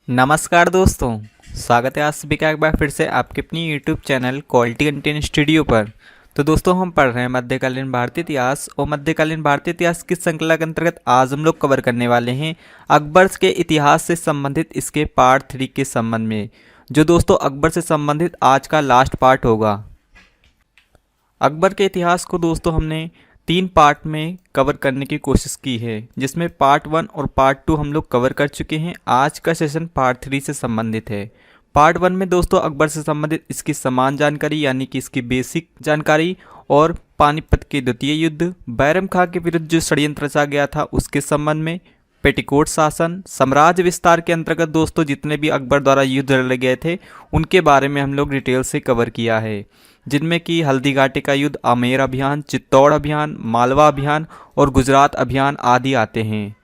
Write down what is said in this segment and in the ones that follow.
नमस्कार दोस्तों, स्वागत है आप सभी का एक बार फिर से आपके अपनी YouTube channel quality content studio पर। तो दोस्तों हम पढ़ रहे हैं मध्यकालीन भारतीय इतिहास और मध्यकालीन भारतीय इतिहास की श्रृंखला के अंतर्गत आज हम लोग कवर करने वाले हैं अकबर के इतिहास से संबंधित इसके पार्ट 3 के संबंध में, जो दोस्तों अकबर से संबंधित आज का लास्ट पार्ट होगा। अकबर के इतिहास को दोस्तों हमने 3 पार्ट में कवर करने की कोशिश की है, जिसमें पार्ट 1 और पार्ट 2 हम लोग कवर कर चुके हैं। आज का सेशन पार्ट 3 से संबंधित है। पार्ट 1 में दोस्तों अकबर से संबंधित इसकी समान जानकारी यानी कि इसकी बेसिक जानकारी और पानीपत के द्वितीय युद्ध, बैरम खां के विरुद्ध जो षड्यंत्र रचा गया था उसके संबंध में, पेटिकोट शासन, साम्राज्य विस्तार के अंतर्गत दोस्तों जितने भी अकबर द्वारा युद्ध लड़े गए थे उनके बारे में हम लोग डिटेल से कवर किया है, जिनमें कि हल्दी घाटी का युद्ध, आमेर अभियान, चित्तौड़ अभियान, मालवा अभियान और गुजरात अभियान आदि आते हैं।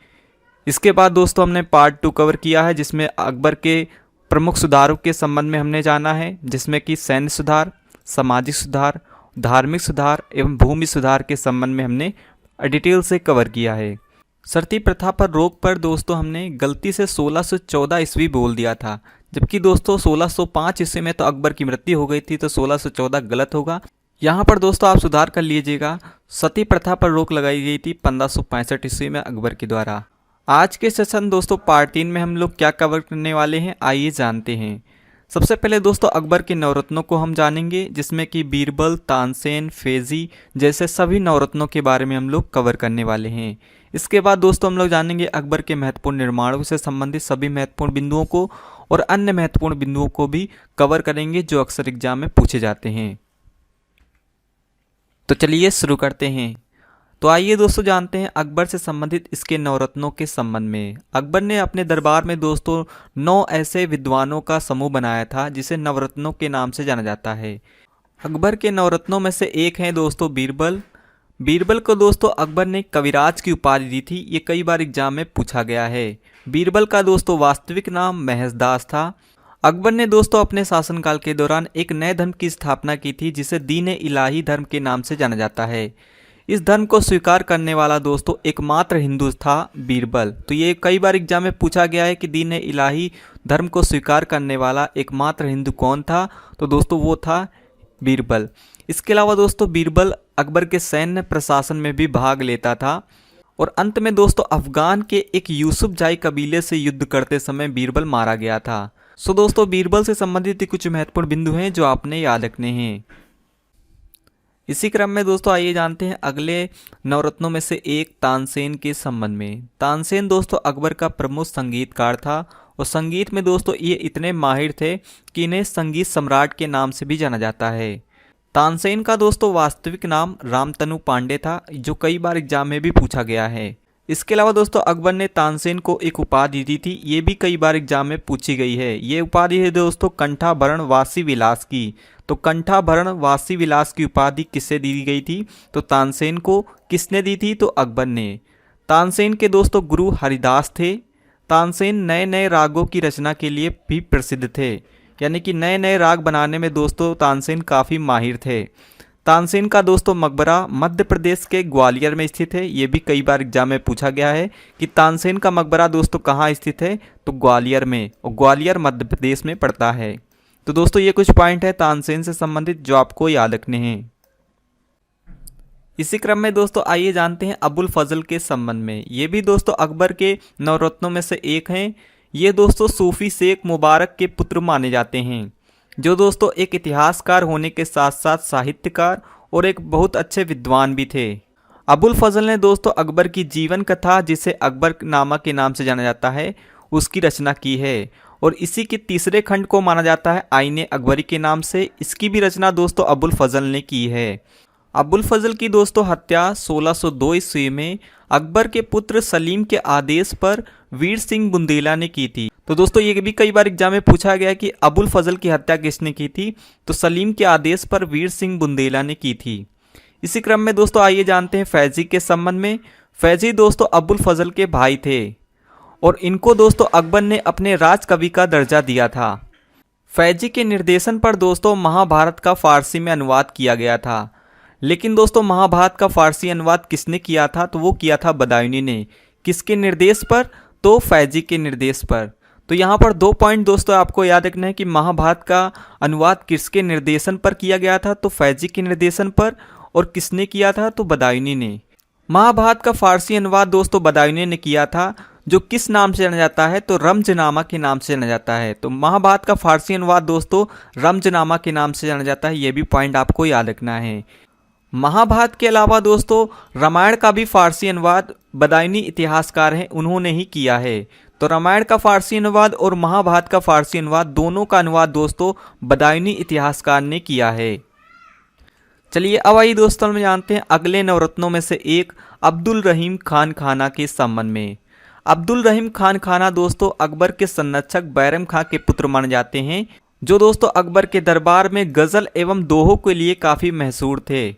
इसके बाद दोस्तों हमने पार्ट 2 कवर किया है, जिसमें अकबर के प्रमुख सुधारों के संबंध में हमने जाना है, जिसमें कि सैन्य सुधार, सामाजिक सुधार, धार्मिक सुधार एवं भूमि सुधार के संबंध में हमने डिटेल से कवर किया है। सती प्रथा पर रोक पर दोस्तों हमने गलती से 1614 ईस्वी बोल दिया था, जबकि दोस्तों 1605 ईस्वी में तो अकबर की मृत्यु हो गई थी, तो 1614 गलत होगा। यहाँ पर दोस्तों आप सुधार कर लीजिएगा। सती प्रथा पर रोक लगाई गई थी 1565 ईस्वी में अकबर के द्वारा। आज के सेशन दोस्तों पार्ट 3 में हम लोग क्या कवर करने वाले हैं, आइए जानते हैं। सबसे पहले दोस्तों अकबर के नवरत्नों को हम जानेंगे, जिसमें कि बीरबल, तानसेन, फैजी जैसे सभी नवरत्नों के बारे में हम लोग कवर करने वाले हैं। इसके बाद दोस्तों हम लोग जानेंगे अकबर के महत्वपूर्ण निर्माणों से संबंधित सभी महत्वपूर्ण बिंदुओं को और अन्य महत्वपूर्ण बिंदुओं को भी कवर करेंगे जो अक्सर एग्जाम में पूछे जाते हैं। तो चलिए शुरू करते हैं। तो आइए दोस्तों जानते हैं अकबर से संबंधित इसके नवरत्नों के संबंध में। अकबर ने अपने दरबार में दोस्तों 9 ऐसे विद्वानों का समूह बनाया था जिसे नवरत्नों के नाम से जाना जाता है। अकबर के नवरत्नों में से एक है दोस्तों बीरबल। बीरबल को दोस्तों अकबर ने कविराज की उपाधि दी थी, ये कई बार एग्जाम में पूछा गया है। बीरबल का दोस्तों वास्तविक नाम महजदास था। अकबर ने दोस्तों अपने शासनकाल के दौरान एक नए धर्म की स्थापना की थी जिसे दीन इलाही धर्म के नाम से जाना जाता है। इस धर्म को स्वीकार करने वाला दोस्तों एकमात्र हिंदू था बीरबल। तो ये कई बार एग्जाम में पूछा गया है कि दीन इलाही धर्म को स्वीकार करने वाला एकमात्र हिंदू कौन था, तो दोस्तों वो था बीरबल। इसके अलावा दोस्तों बीरबल अकबर के सैन्य प्रशासन में भी भाग लेता था और अंत में दोस्तों अफगान के एक यूसुफ जाई कबीले से युद्ध करते समय बीरबल मारा गया था। सो दोस्तों बीरबल से संबंधित कुछ महत्वपूर्ण बिंदु हैं जो आपने याद रखने हैं। इसी क्रम में दोस्तों आइए जानते हैं अगले नवरत्नों में से एक तानसेन के संबंध में। तानसेन दोस्तों अकबर का प्रमुख संगीतकार था और संगीत में दोस्तों ये इतने माहिर थे कि इन्हें संगीत सम्राट के नाम से भी जाना जाता है। तानसेन का दोस्तों वास्तविक नाम रामतनु पांडे था, जो कई बार एग्जाम में भी पूछा गया है। इसके अलावा दोस्तों अकबर ने तानसेन को एक उपाधि दी थी, ये भी कई बार एग्जाम में पूछी गई है। ये उपाधि है दोस्तों कंठाभरण वासी विलास की। तो कंठाभरण वासी विलास की उपाधि किससे दी गई थी, तो तानसेन को। किसने दी थी, तो अकबर ने। तानसेन के दोस्तों गुरु हरिदास थे। तानसेन नए नए रागों की रचना के लिए भी प्रसिद्ध थे, यानी कि नए नए राग बनाने में दोस्तों तानसेन काफ़ी माहिर थे। तानसेन का दोस्तों मकबरा मध्य प्रदेश के ग्वालियर में स्थित है। ये भी कई बार एग्जाम में पूछा गया है कि तानसेन का मकबरा दोस्तों कहाँ स्थित है, तो ग्वालियर में, और ग्वालियर मध्य प्रदेश में पड़ता है। तो दोस्तों ये कुछ पॉइंट है तानसेन से संबंधित जो आपको याद रखने हैं। इसी क्रम में दोस्तों आइए जानते हैं अबुल फजल के संबंध में। ये भी दोस्तों अकबर के नवरत्नों में से एक हैं। ये दोस्तों सूफी शेख मुबारक के पुत्र माने जाते हैं, जो दोस्तों एक इतिहासकार होने के साथ साथ साहित्यकार और एक बहुत अच्छे विद्वान भी थे। अबुल फजल ने दोस्तों अकबर की जीवन कथा, जिसे अकबर नामा के नाम से जाना जाता है, उसकी रचना की है और इसी के तीसरे खंड को माना जाता है आईने अकबरी के नाम से। इसकी भी रचना दोस्तों अबुल फजल ने की है। अबुल फजल की दोस्तों हत्या 1602 ईस्वी में अकबर के पुत्र सलीम के आदेश पर वीर सिंह बुंदेला ने की थी। तो दोस्तों ये भी कई बार एग्जाम में पूछा गया कि अबुल फजल की हत्या किसने की थी, तो सलीम के आदेश पर वीर सिंह बुंदेला ने की थी। इसी क्रम में दोस्तों आइए जानते हैं फैजी के संबंध में। फैजी दोस्तों अबुल फजल के भाई थे और इनको दोस्तों अकबर ने अपने राजकवि का दर्जा दिया था। फैजी के निर्देशन पर दोस्तों महाभारत का फारसी में अनुवाद किया गया था। लेकिन दोस्तों महाभारत का फारसी अनुवाद किसने किया था, तो वो किया था बदायूनी ने। किसके निर्देश पर, तो फैजी के निर्देश पर। तो यहाँ पर 2 पॉइंट दोस्तों आपको याद रखना है कि महाभारत का अनुवाद किसके निर्देशन पर किया गया था, तो फैजी के निर्देशन पर। और किसने किया था, तो बदायूनी ने। महाभारत का फारसी अनुवाद दोस्तों बदायूनी ने किया था, जो किस नाम से जाना जाता है, तो रमजनामा के नाम से जाना जाता है। तो महाभारत का फारसी अनुवाद दोस्तों रमजनामा के नाम से जाना जाता है, ये भी पॉइंट आपको याद रखना है। महाभारत के अलावा दोस्तों रामायण का भी फारसी अनुवाद बदायूनी इतिहासकार हैं, उन्होंने ही किया है। तो रामायण का फारसी अनुवाद और महाभारत का फारसी अनुवाद दोनों का अनुवाद दोस्तों बदायूनी इतिहासकार ने किया है। चलिए अब आइए दोस्तों हम जानते हैं अगले नवरत्नों में से एक अब्दुल रहीम खान खाना के संबंध में। अब्दुल रहीम खान खाना दोस्तों अकबर के संरक्षक बैरम खां के पुत्र माने जाते हैं, जो दोस्तों अकबर के दरबार में गज़ल एवं दोहों के लिए काफ़ी मशहूर थे।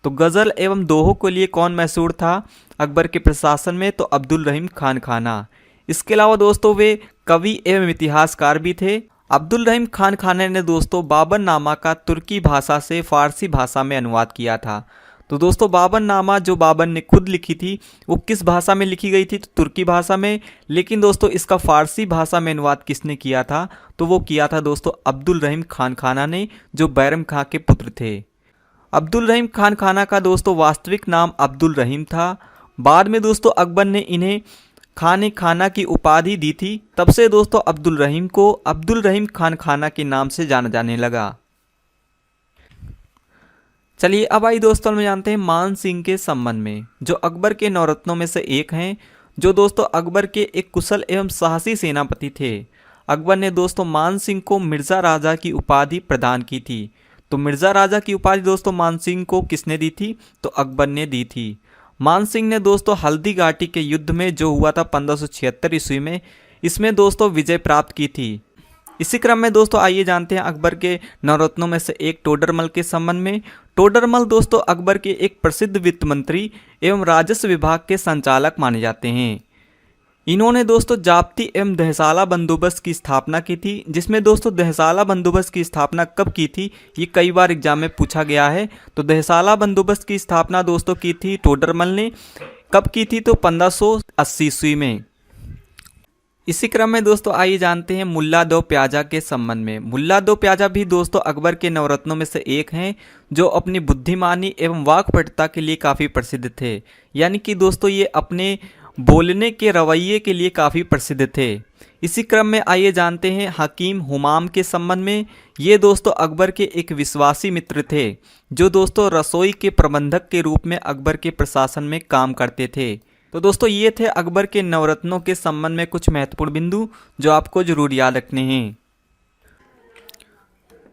तो गज़ल एवं दोहों के लिए कौन मशहूर था अकबर के प्रशासन में, तो अब्दुल रहीम खान खाना। इसके अलावा दोस्तों वे कवि एवं इतिहासकार भी थे। अब्दुल रहीम खान खाना ने दोस्तों बाबरनामा का तुर्की भाषा से फारसी भाषा में अनुवाद किया था। तो दोस्तों बाबरनामा जो बाबर ने खुद लिखी थी वो किस भाषा में लिखी गई थी, तो तुर्की भाषा में। लेकिन दोस्तों इसका फारसी भाषा में अनुवाद किसने किया था, तो वो किया था दोस्तों अब्दुल रहीम खान खाना ने, जो बैरम खां के पुत्र थे। अब्दुल रहीम खान खाना का दोस्तों वास्तविक नाम अब्दुल रहीम था। बाद में दोस्तों अकबर ने इन्हें खान खाना की उपाधि दी थी, तब से दोस्तों अब्दुल रहीम को अब्दुल रहीम खान खाना के नाम से जाना जाने लगा। चलिए अब आई दोस्तों हम जानते हैं मान सिंह के संबंध में, जो अकबर के नवरत्नों में से एक हैं, जो दोस्तों अकबर के एक कुशल एवं साहसी सेनापति थे। अकबर ने दोस्तों मान सिंह को मिर्ज़ा राजा की उपाधि प्रदान की थी। तो मिर्ज़ा राजा की उपाधि दोस्तों मान सिंह को किसने दी थी, तो अकबर ने दी थी। मान सिंह ने दोस्तों हल्दी घाटी के युद्ध में जो हुआ था 1576 ईस्वी में, इसमें दोस्तों विजय प्राप्त की थी। इसी क्रम में दोस्तों आइए जानते हैं अकबर के नवरत्नों में से एक टोडरमल के संबंध में। टोडरमल दोस्तों अकबर के एक प्रसिद्ध वित्त मंत्री एवं राजस्व विभाग के संचालक माने जाते हैं। इन्होंने दोस्तों जाप्ती एवं दहसाला बंदोबस्त की स्थापना की थी, जिसमें दोस्तों दहसाला बंदोबस्त की स्थापना कब की थी, ये कई बार एग्जाम में पूछा गया है। तो दहसाला बंदोबस्त की स्थापना दोस्तों की थी टोडरमल ने। कब की थी, तो 1580 ईस्वी में। इसी क्रम में दोस्तों आइए जानते हैं मुल्ला दो प्याजा के संबंध में। मुल्ला दो प्याजा भी दोस्तों अकबर के नवरत्नों में से एक हैं, जो अपनी बुद्धिमानी एवं वाक्पटुता के लिए काफ़ी प्रसिद्ध थे। यानी कि दोस्तों ये अपने बोलने के रवैये के लिए काफ़ी प्रसिद्ध थे। इसी क्रम में आइए जानते हैं हकीम हुमाम के संबंध में। ये दोस्तों अकबर के एक विश्वासी मित्र थे, जो दोस्तों रसोई के प्रबंधक के रूप में अकबर के प्रशासन में काम करते थे। तो दोस्तों ये थे अकबर के नवरत्नों के संबंध में कुछ महत्वपूर्ण बिंदु, जो आपको जरूर याद रखने हैं।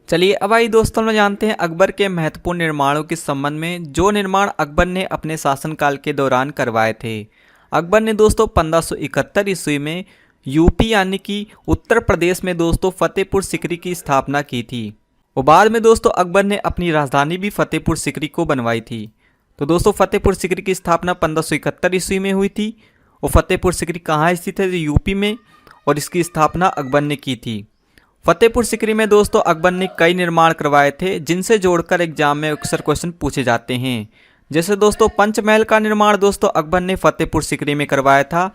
चलिए अब आइए दोस्तों हम जानते हैं अकबर के महत्वपूर्ण निर्माणों के संबंध में, जो निर्माण अकबर ने अपने शासनकाल के दौरान करवाए थे। अकबर ने दोस्तों 1571 ईस्वी में यूपी यानी कि उत्तर प्रदेश में दोस्तों फतेहपुर सिकरी की स्थापना की थी। और बाद में दोस्तों अकबर ने अपनी राजधानी भी फतेहपुर सिकरी को बनवाई थी। तो दोस्तों फतेहपुर सिकरी की स्थापना 1571 ईस्वी में हुई थी। और फतेहपुर सिकरी कहाँ स्थित है, यूपी में, और इसकी स्थापना अकबर ने की थी। फतेहपुर सिकरी में दोस्तों अकबर ने कई निर्माण करवाए थे, जिनसे जोड़कर एग्जाम में अक्सर क्वेश्चन पूछे जाते हैं। जैसे दोस्तों पंचमहल का निर्माण दोस्तों अकबर ने फतेहपुर सिकरी में करवाया था।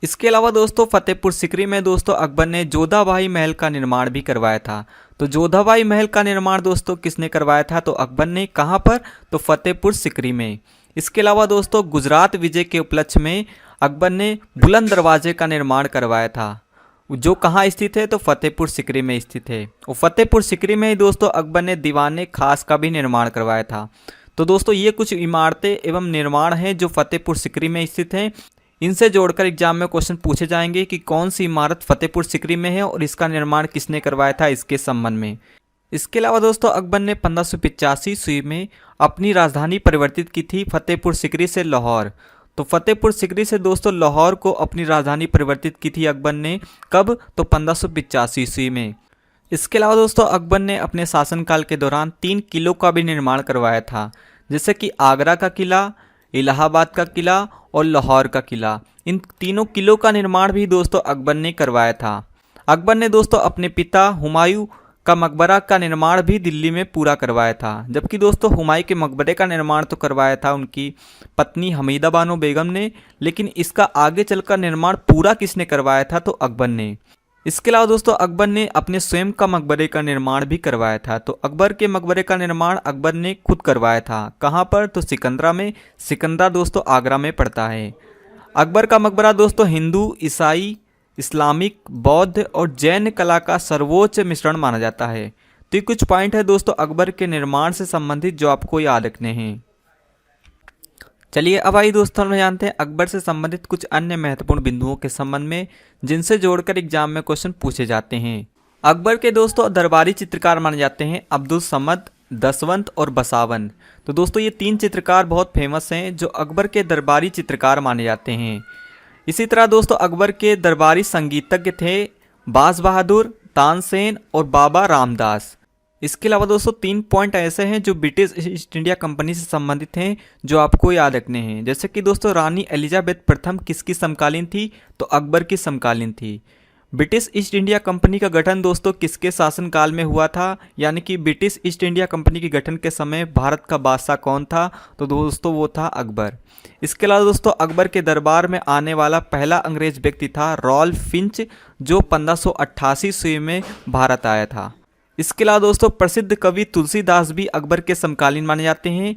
इसके अलावा दोस्तों फतेहपुर सिकरी में दोस्तों अकबर ने जोधाबाई महल का निर्माण भी करवाया था। तो जोधाबाई महल का निर्माण दोस्तों किसने करवाया था, तो अकबर ने। कहाँ पर, तो फतेहपुर सिकरी में। इसके अलावा दोस्तों गुजरात विजय के उपलक्ष्य में अकबर ने बुलंद दरवाजे का निर्माण करवाया था, जो कहाँ स्थित है, तो फतेहपुर सिकरी में स्थित है। और फतेहपुर सिकरी में ही दोस्तों अकबर ने दीवाने खास का भी निर्माण करवाया था। तो दोस्तों ये कुछ इमारतें एवं निर्माण हैं जो फतेहपुर सिकरी में स्थित हैं। इनसे जोड़कर एग्जाम में क्वेश्चन पूछे जाएंगे कि कौन सी इमारत फतेहपुर सिकरी में है और इसका निर्माण किसने करवाया था, इसके संबंध में। इसके अलावा दोस्तों अकबर ने 1585 ईस्वी में अपनी राजधानी परिवर्तित की थी फतेहपुर सिकरी से लाहौर। तो फतेहपुर सिकरी से दोस्तों लाहौर को अपनी राजधानी परिवर्तित की थी अकबर ने। कब, तो 1585 ईस्वी में। इसके अलावा दोस्तों अकबर ने अपने शासनकाल के दौरान 3 किलों का भी निर्माण करवाया था, जैसे कि आगरा का किला, इलाहाबाद का किला और लाहौर का किला। इन तीनों किलों का निर्माण भी दोस्तों अकबर ने करवाया था। अकबर ने दोस्तों अपने पिता हुमायूं का मकबरा का निर्माण भी दिल्ली में पूरा करवाया था, जबकि दोस्तों हुमायूं के मकबरे का निर्माण तो करवाया था उनकी पत्नी हमीदा बानो बेगम ने, लेकिन इसका आगे चलकर निर्माण पूरा किसने करवाया था, तो अकबर ने। इसके अलावा दोस्तों अकबर ने अपने स्वयं का मकबरे का निर्माण भी करवाया था। तो अकबर के मकबरे का निर्माण अकबर ने खुद करवाया था। कहाँ पर? तो सिकंदरा में। सिकंदरा दोस्तों आगरा में पड़ता है। अकबर का मकबरा दोस्तों हिंदू, ईसाई, इस्लामिक, बौद्ध और जैन कला का सर्वोच्च मिश्रण माना जाता है। तो ये कुछ पॉइंट है दोस्तों अकबर के निर्माण से संबंधित जो आपको याद रखने हैं। चलिए अब आइए दोस्तों हम जानते हैं अकबर से संबंधित कुछ अन्य महत्वपूर्ण बिंदुओं के संबंध में जिनसे जोड़कर एग्जाम में क्वेश्चन पूछे जाते हैं। अकबर के दोस्तों दरबारी चित्रकार माने जाते हैं अब्दुल समद, दसवंत और बसावन। तो दोस्तों ये तीन चित्रकार बहुत फेमस हैं जो अकबर के दरबारी चित्रकार माने जाते हैं। इसी तरह दोस्तों अकबर के दरबारी संगीतज्ञ थे बाज बहादुर, तानसेन और बाबा रामदास। इसके अलावा दोस्तों 3 पॉइंट ऐसे हैं जो ब्रिटिश ईस्ट इंडिया कंपनी से संबंधित हैं जो आपको याद रखने हैं। जैसे कि दोस्तों रानी एलिजाबेथ प्रथम किसकी समकालीन थी? तो अकबर की समकालीन थी। ब्रिटिश ईस्ट इंडिया कंपनी का गठन दोस्तों किसके शासनकाल में हुआ था? यानी कि ब्रिटिश ईस्ट इंडिया कंपनी के गठन के समय भारत का बादशाह कौन था? तो दोस्तों वो था अकबर। इसके अलावा दोस्तों अकबर के दरबार में आने वाला पहला अंग्रेज व्यक्ति था रॉल्फ फिंच जो 1588 ईस्वी में भारत आया था। इसके अलावा दोस्तों प्रसिद्ध कवि तुलसीदास भी अकबर के समकालीन माने जाते हैं।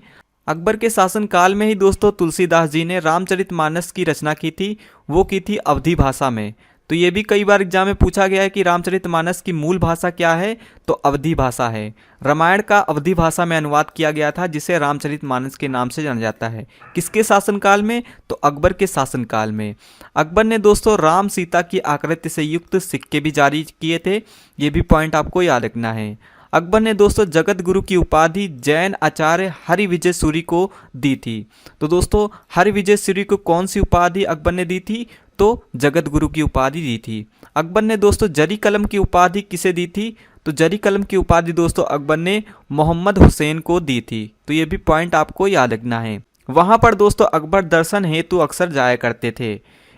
अकबर के शासनकाल में ही दोस्तों तुलसीदास जी ने रामचरितमानस की रचना की थी, वो की थी अवधी भाषा में। तो ये भी कई बार एग्जाम में पूछा गया है कि रामचरितमानस की मूल भाषा क्या है? तो अवधी भाषा है। रामायण का अवधी भाषा में अनुवाद किया गया था जिसे रामचरितमानस के नाम से जाना जाता है। किसके शासनकाल में? तो अकबर के शासनकाल में। अकबर ने दोस्तों राम सीता की आकृति से युक्त सिक्के भी जारी किए थे, ये भी पॉइंट आपको याद रखना है। अकबर ने दोस्तों जगत गुरु की उपाधि जैन आचार्य हरि विजय सूरी को दी थी। तो दोस्तों हरि विजय सूरी को कौन सी उपाधि अकबर ने दी थी? तो जगत गुरु की उपाधि दी थी। अकबर ने दोस्तों जरी कलम की उपाधि किसे दी थी? तो जरी कलम की उपाधि दोस्तों अकबर ने मोहम्मद हुसैन को दी थी। तो ये भी पॉइंट आपको याद रखना है। वहाँ पर दोस्तों अकबर दर्शन हेतु अक्सर जाया करते थे।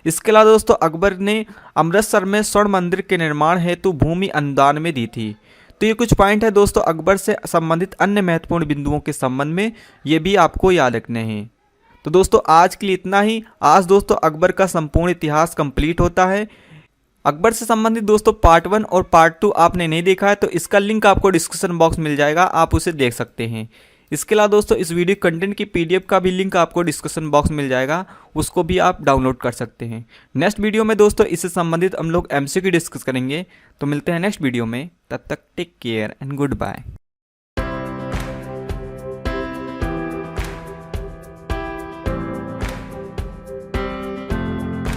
इसके अलावा दोस्तों अकबर ने अमृतसर में स्वर्ण मंदिर के निर्माण हेतु भूमि अनुदान में दी थी। तो ये कुछ पॉइंट है दोस्तों अकबर से संबंधित अन्य महत्वपूर्ण बिंदुओं के संबंध में, ये भी आपको याद रखने हैं। तो दोस्तों आज के लिए इतना ही। आज दोस्तों अकबर का संपूर्ण इतिहास कंप्लीट होता है। अकबर से संबंधित दोस्तों पार्ट 1 और पार्ट 2 आपने नहीं देखा है तो इसका लिंक आपको डिस्क्रिप्शन बॉक्स मिल जाएगा, आप उसे देख सकते हैं। इसके अलावा दोस्तों इस वीडियो कंटेंट की PDF का भी लिंक आपको डिस्क्रिप्शन बॉक्स मिल जाएगा, उसको भी आप डाउनलोड कर सकते हैं। नेक्स्ट वीडियो में दोस्तों इससे संबंधित हम लोग MCQ डिस्कस करेंगे। तो मिलते हैं नेक्स्ट वीडियो में, तब तक take care and good bye.